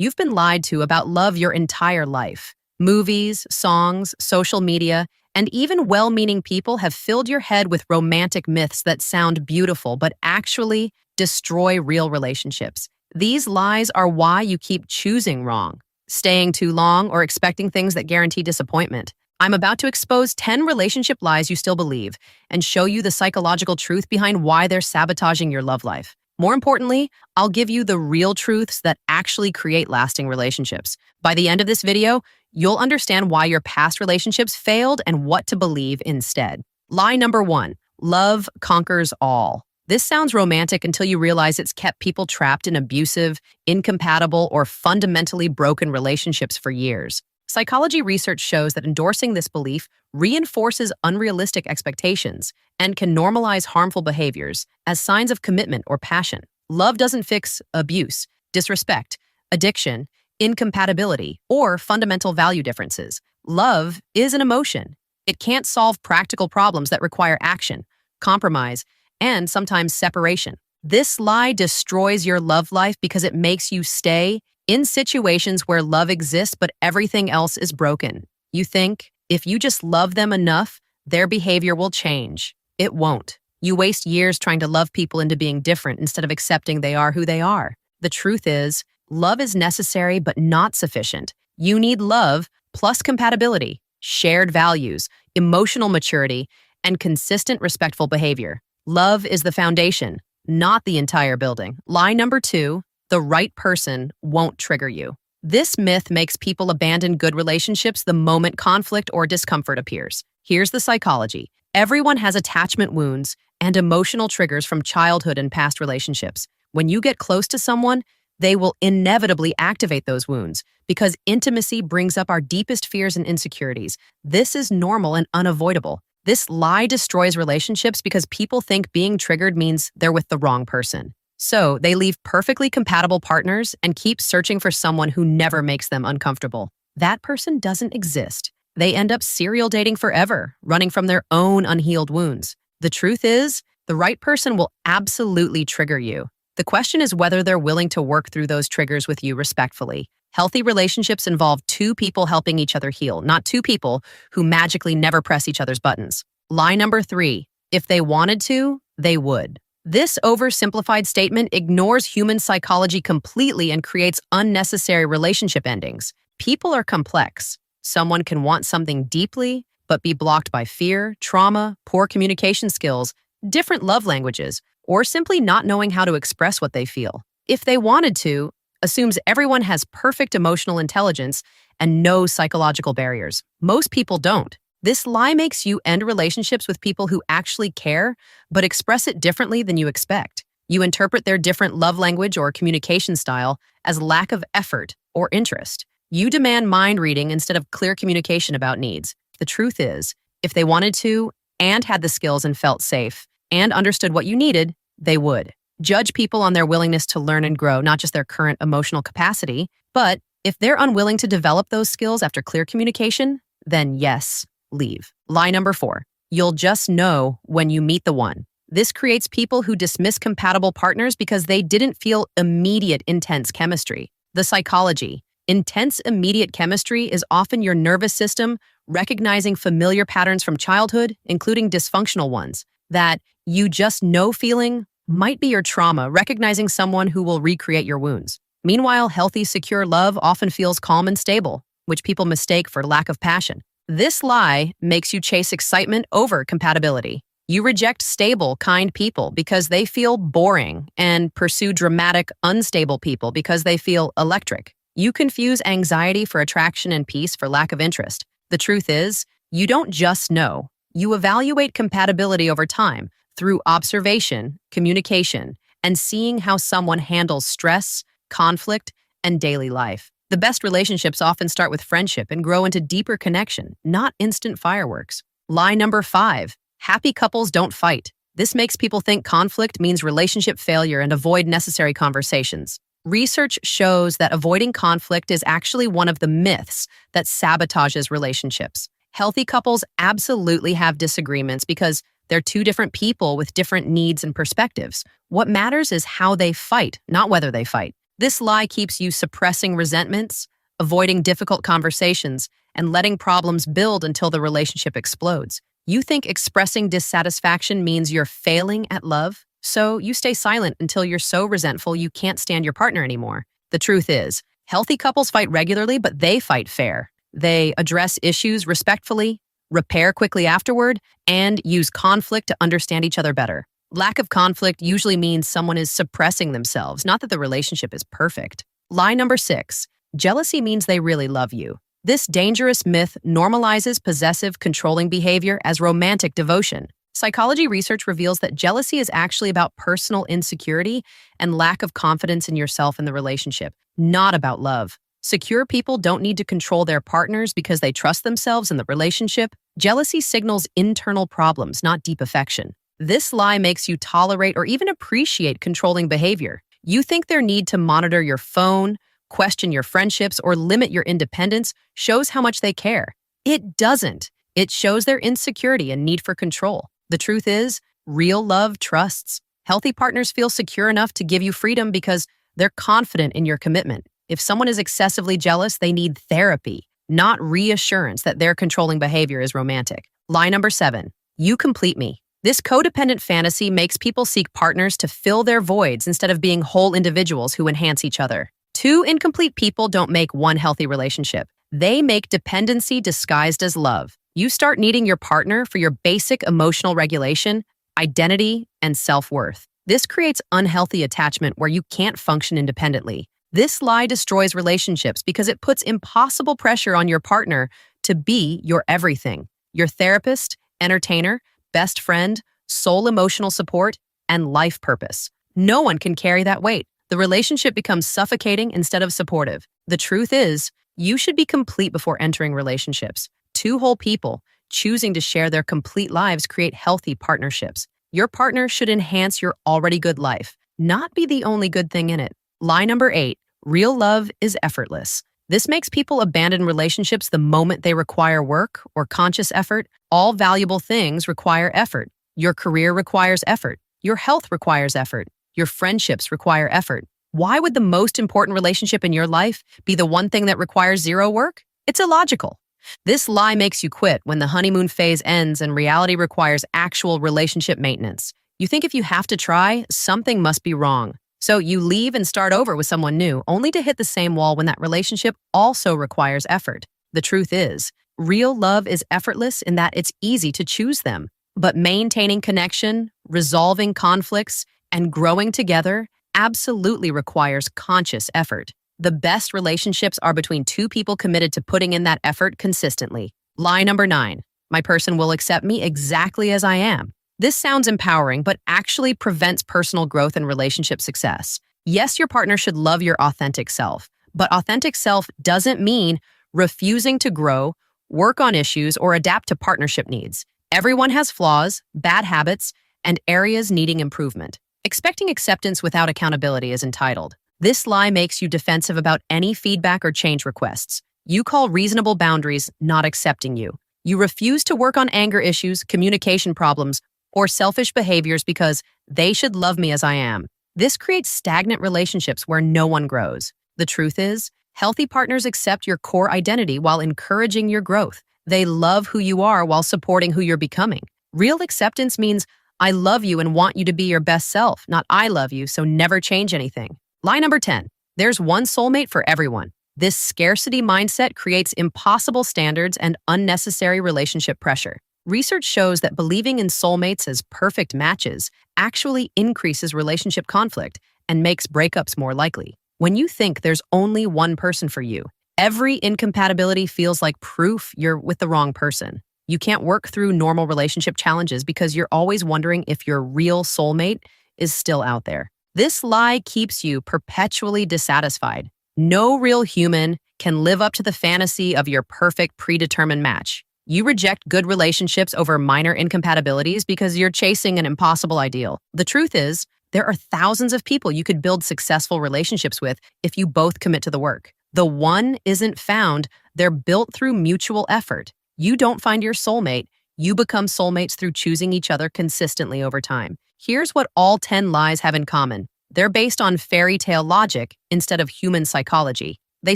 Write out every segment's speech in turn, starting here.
You've been lied to about love your entire life. Movies, songs, social media, and even well-meaning people have filled your head with romantic myths that sound beautiful but actually destroy real relationships. These lies are why you keep choosing wrong, staying too long, or expecting things that guarantee disappointment. I'm about to expose 10 relationship lies you still believe and show you the psychological truth behind why they're sabotaging your love life. More importantly, I'll give you the real truths that actually create lasting relationships. By the end of this video, you'll understand why your past relationships failed and what to believe instead. Lie number 1, love conquers all. This sounds romantic until you realize it's kept people trapped in abusive, incompatible, or fundamentally broken relationships for years. Psychology research shows that endorsing this belief reinforces unrealistic expectations and can normalize harmful behaviors as signs of commitment or passion. Love doesn't fix abuse, disrespect, addiction, incompatibility, or fundamental value differences. Love is an emotion. It can't solve practical problems that require action, compromise, and sometimes separation. This lie destroys your love life because it makes you stay in situations where love exists but everything else is broken. You think if you just love them enough, their behavior will change. It won't. You waste years trying to love people into being different instead of accepting they are who they are. The truth is, love is necessary but not sufficient. You need love plus compatibility, shared values, emotional maturity, and consistent respectful behavior. Love is the foundation, not the entire building. Lie number 2, the right person won't trigger you. This myth makes people abandon good relationships the moment conflict or discomfort appears. Here's the psychology. Everyone has attachment wounds and emotional triggers from childhood and past relationships. When you get close to someone, they will inevitably activate those wounds because intimacy brings up our deepest fears and insecurities. This is normal and unavoidable. This lie destroys relationships because people think being triggered means they're with the wrong person. So they leave perfectly compatible partners and keep searching for someone who never makes them uncomfortable. That person doesn't exist. They end up serial dating forever, running from their own unhealed wounds. The truth is, the right person will absolutely trigger you. The question is whether they're willing to work through those triggers with you respectfully. Healthy relationships involve 2 people helping each other heal, not 2 people who magically never press each other's buttons. Lie number 3, if they wanted to, they would. This oversimplified statement ignores human psychology completely and creates unnecessary relationship endings. People are complex. Someone can want something deeply, but be blocked by fear, trauma, poor communication skills, different love languages, or simply not knowing how to express what they feel. If they wanted to, assumes everyone has perfect emotional intelligence and no psychological barriers. Most people don't. This lie makes you end relationships with people who actually care, but express it differently than you expect. You interpret their different love language or communication style as lack of effort or interest. You demand mind reading instead of clear communication about needs. The truth is, if they wanted to and had the skills and felt safe and understood what you needed, they would. Judge people on their willingness to learn and grow, not just their current emotional capacity. But if they're unwilling to develop those skills after clear communication, then yes, leave. Lie number 4, you'll just know when you meet the one. This creates people who dismiss compatible partners because they didn't feel immediate intense chemistry. The psychology. Intense immediate chemistry is often your nervous system recognizing familiar patterns from childhood, including dysfunctional ones. That you just know feeling might be your trauma, recognizing someone who will recreate your wounds. Meanwhile, healthy, secure love often feels calm and stable, which people mistake for lack of passion. This lie makes you chase excitement over compatibility. You reject stable, kind people because they feel boring and pursue dramatic, unstable people because they feel electric. You confuse anxiety for attraction and peace for lack of interest. The truth is, you don't just know. You evaluate compatibility over time through observation, communication, and seeing how someone handles stress, conflict, and daily life. The best relationships often start with friendship and grow into deeper connection, not instant fireworks. Lie number 5, happy couples don't fight. This makes people think conflict means relationship failure and avoid necessary conversations. Research shows that avoiding conflict is actually one of the myths that sabotages relationships. Healthy couples absolutely have disagreements because they're 2 different people with different needs and perspectives. What matters is how they fight, not whether they fight. This lie keeps you suppressing resentments, avoiding difficult conversations, and letting problems build until the relationship explodes. You think expressing dissatisfaction means you're failing at love, so you stay silent until you're so resentful you can't stand your partner anymore. The truth is, healthy couples fight regularly, but they fight fair. They address issues respectfully, repair quickly afterward, and use conflict to understand each other better. Lack of conflict usually means someone is suppressing themselves, not that the relationship is perfect. Lie number 6. Jealousy means they really love you. This dangerous myth normalizes possessive, controlling behavior as romantic devotion. Psychology research reveals that jealousy is actually about personal insecurity and lack of confidence in yourself and the relationship, not about love. Secure people don't need to control their partners because they trust themselves in the relationship. Jealousy signals internal problems, not deep affection. This lie makes you tolerate or even appreciate controlling behavior. You think their need to monitor your phone, question your friendships, or limit your independence shows how much they care. It doesn't. It shows their insecurity and need for control. The truth is, real love trusts. Healthy partners feel secure enough to give you freedom because they're confident in your commitment. If someone is excessively jealous, they need therapy, not reassurance that their controlling behavior is romantic. Lie number 7. You complete me. This codependent fantasy makes people seek partners to fill their voids instead of being whole individuals who enhance each other. Two incomplete people don't make one healthy relationship. They make dependency disguised as love. You start needing your partner for your basic emotional regulation, identity, and self-worth. This creates unhealthy attachment where you can't function independently. This lie destroys relationships because it puts impossible pressure on your partner to be your everything, your therapist, entertainer, best friend, sole emotional support, and life purpose. No one can carry that weight. The relationship becomes suffocating instead of supportive. The truth is, you should be complete before entering relationships. Two whole people choosing to share their complete lives create healthy partnerships. Your partner should enhance your already good life, not be the only good thing in it. Lie number 8. Real love is effortless. This makes people abandon relationships the moment they require work or conscious effort. All valuable things require effort. Your career requires effort. Your health requires effort. Your friendships require effort. Why would the most important relationship in your life be the one thing that requires zero work? It's illogical. This lie makes you quit when the honeymoon phase ends and reality requires actual relationship maintenance. You think if you have to try, something must be wrong. So you leave and start over with someone new, only to hit the same wall when that relationship also requires effort. The truth is, real love is effortless in that it's easy to choose them. But maintaining connection, resolving conflicts, and growing together absolutely requires conscious effort. The best relationships are between two people committed to putting in that effort consistently. Lie number 9. My person will accept me exactly as I am. This sounds empowering, but actually prevents personal growth and relationship success. Yes, your partner should love your authentic self, but authentic self doesn't mean refusing to grow, work on issues, or adapt to partnership needs. Everyone has flaws, bad habits, and areas needing improvement. Expecting acceptance without accountability is entitled. This lie makes you defensive about any feedback or change requests. You call reasonable boundaries not accepting you. You refuse to work on anger issues, communication problems, or selfish behaviors because they should love me as I am. This creates stagnant relationships where no one grows. The truth is, healthy partners accept your core identity while encouraging your growth. They love who you are while supporting who you're becoming. Real acceptance means I love you and want you to be your best self, not I love you, so never change anything. Lie number 10. There's one soulmate for everyone. This scarcity mindset creates impossible standards and unnecessary relationship pressure. Research shows that believing in soulmates as perfect matches actually increases relationship conflict and makes breakups more likely. When you think there's only one person for you, every incompatibility feels like proof you're with the wrong person. You can't work through normal relationship challenges because you're always wondering if your real soulmate is still out there. This lie keeps you perpetually dissatisfied. No real human can live up to the fantasy of your perfect predetermined match. You reject good relationships over minor incompatibilities because you're chasing an impossible ideal. The truth is, there are thousands of people you could build successful relationships with if you both commit to the work. The one isn't found, they're built through mutual effort. You don't find your soulmate, you become soulmates through choosing each other consistently over time. Here's what all 10 lies have in common. They're based on fairy tale logic instead of human psychology. They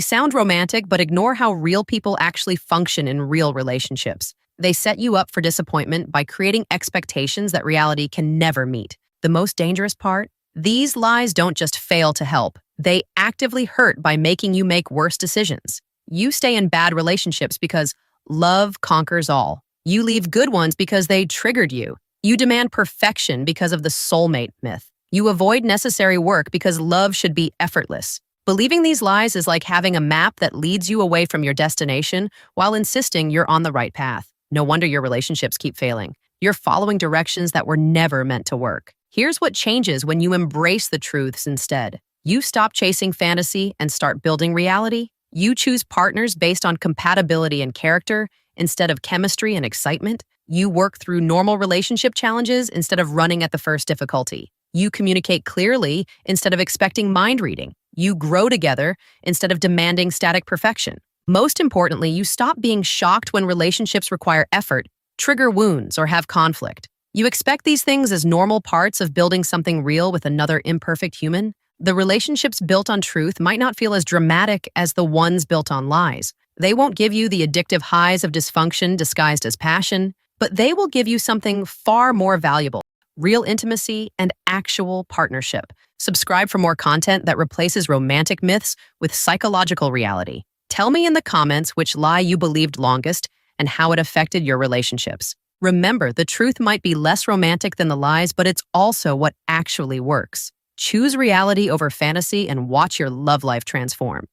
sound romantic, but ignore how real people actually function in real relationships. They set you up for disappointment by creating expectations that reality can never meet. The most dangerous part? These lies don't just fail to help, they actively hurt by making you make worse decisions. You stay in bad relationships because love conquers all. You leave good ones because they triggered you. You demand perfection because of the soulmate myth. You avoid necessary work because love should be effortless. Believing these lies is like having a map that leads you away from your destination while insisting you're on the right path. No wonder your relationships keep failing. You're following directions that were never meant to work. Here's what changes when you embrace the truths instead. You stop chasing fantasy and start building reality. You choose partners based on compatibility and character instead of chemistry and excitement. You work through normal relationship challenges instead of running at the first difficulty. You communicate clearly instead of expecting mind reading. You grow together instead of demanding static perfection. Most importantly, you stop being shocked when relationships require effort, trigger wounds, or have conflict. You expect these things as normal parts of building something real with another imperfect human. The relationships built on truth might not feel as dramatic as the ones built on lies. They won't give you the addictive highs of dysfunction disguised as passion, but they will give you something far more valuable: real intimacy and actual partnership. Subscribe for more content that replaces romantic myths with psychological reality. Tell me in the comments which lie you believed longest and how it affected your relationships. Remember, the truth might be less romantic than the lies, but it's also what actually works. Choose reality over fantasy and watch your love life transform.